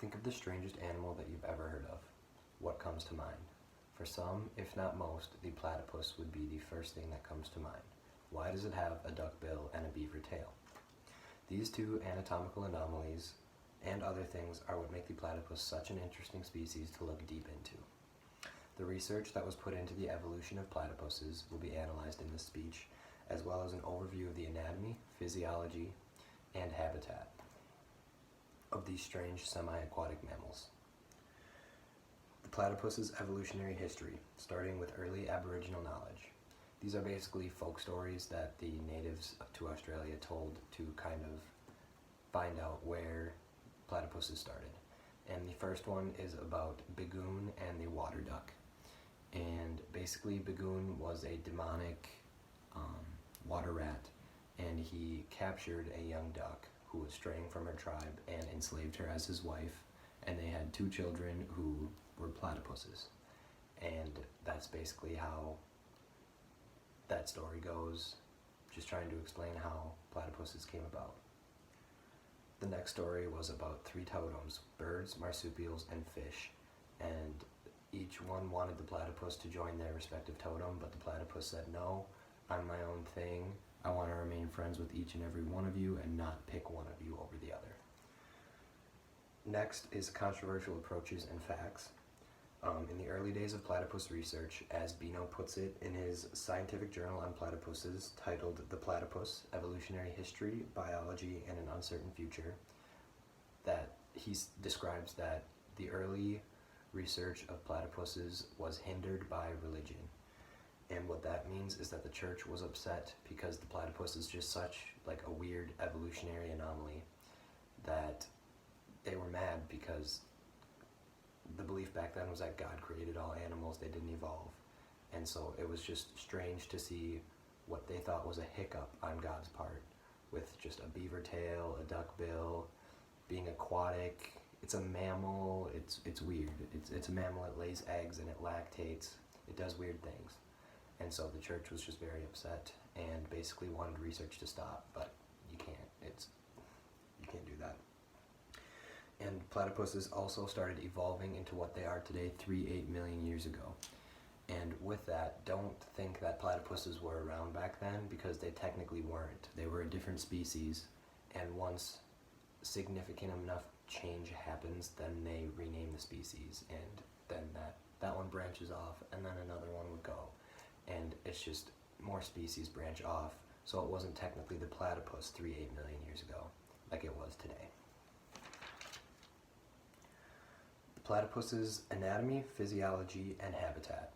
Think of the strangest animal that you've ever heard of. What comes to mind? For some, if not most, the platypus would be the first thing that comes to mind. Why does it have a duck bill and a beaver tail? These two anatomical anomalies and other things are what make the platypus such an interesting species to look deep into. The research that was put into the evolution of platypuses will be analyzed in this speech, as well as an overview of the anatomy, physiology, and habitat of these strange semi-aquatic mammals. The platypus's evolutionary history, starting with early Aboriginal knowledge. These are basically folk stories that the natives to Australia told to kind of find out where platypuses started. And the first one is about Bagoon and the water duck. And basically Bagoon was a demonic water rat, and he captured a young duck who was straying from her tribe and enslaved her as his wife, and they had 2 children who were platypuses. And that's basically how that story goes, just trying to explain how platypuses came about. The next story was about 3 totems: birds, marsupials, and fish, and each one wanted the platypus to join their respective totem, but the platypus said, "No, I'm my own thing. I want to remain friends with each and every one of you and not pick one of you over the other." Next is controversial approaches and facts. In the early days of platypus research, as Bino puts it in his scientific journal on platypuses titled "The Platypus: Evolutionary History, Biology, and an Uncertain Future," that he describes that the early research of platypuses was hindered by religion. And what that means is that the church was upset because the platypus is just such like a weird evolutionary anomaly that they were mad, because the belief back then was that God created all animals, they didn't evolve. And so it was just strange to see what they thought was a hiccup on God's part, with just a beaver tail, a duck bill, being aquatic. It's a mammal, it's weird. It's a mammal, it lays eggs and it lactates, it does weird things. And so the church was just very upset and basically wanted research to stop, but you can't do that. And platypuses also started evolving into what they are today 3-8 million years ago. And with that, don't think that platypuses were around back then, because they technically weren't. They were a different species, and once significant enough change happens, then they rename the species, and then that one branches off, and then another one would go. And it's just more species branch off, so it wasn't technically the platypus 3-8 million years ago like it was today. The platypus's anatomy, physiology, and habitat.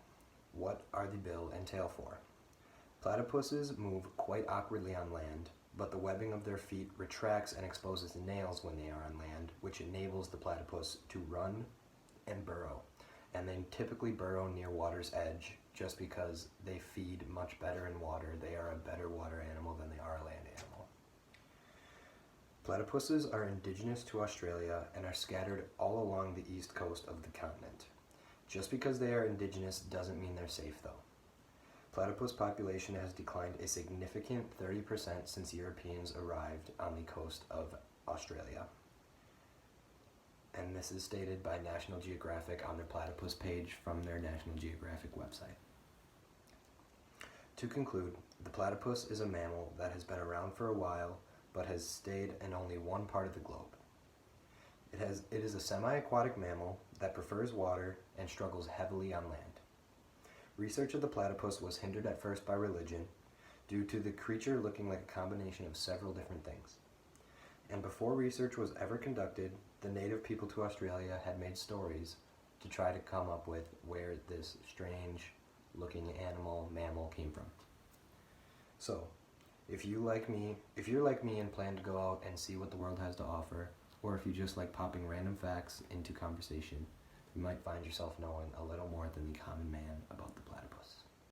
What are the bill and tail for? Platypuses move quite awkwardly on land, but the webbing of their feet retracts and exposes nails when they are on land, which enables the platypus to run and burrow. And they typically burrow near water's edge, just because they feed much better in water. They are a better water animal than they are a land animal. Platypuses are indigenous to Australia and are scattered all along the east coast of the continent. Just because they are indigenous doesn't mean they're safe, though. Platypus population has declined a significant 30% since Europeans arrived on the coast of Australia. And this is stated by National Geographic on their platypus page from their National Geographic website. To conclude, the platypus is a mammal that has been around for a while, but has stayed in only one part of the globe. It is a semi-aquatic mammal that prefers water and struggles heavily on land. Research of the platypus was hindered at first by religion, due to the creature looking like a combination of several different things. And before research was ever conducted, the native people to Australia had made stories to try to come up with where this strange looking mammal came from. So, if you're like me and plan to go out and see what the world has to offer, or if you just like popping random facts into conversation, you might find yourself knowing a little more than the common man about the platypus.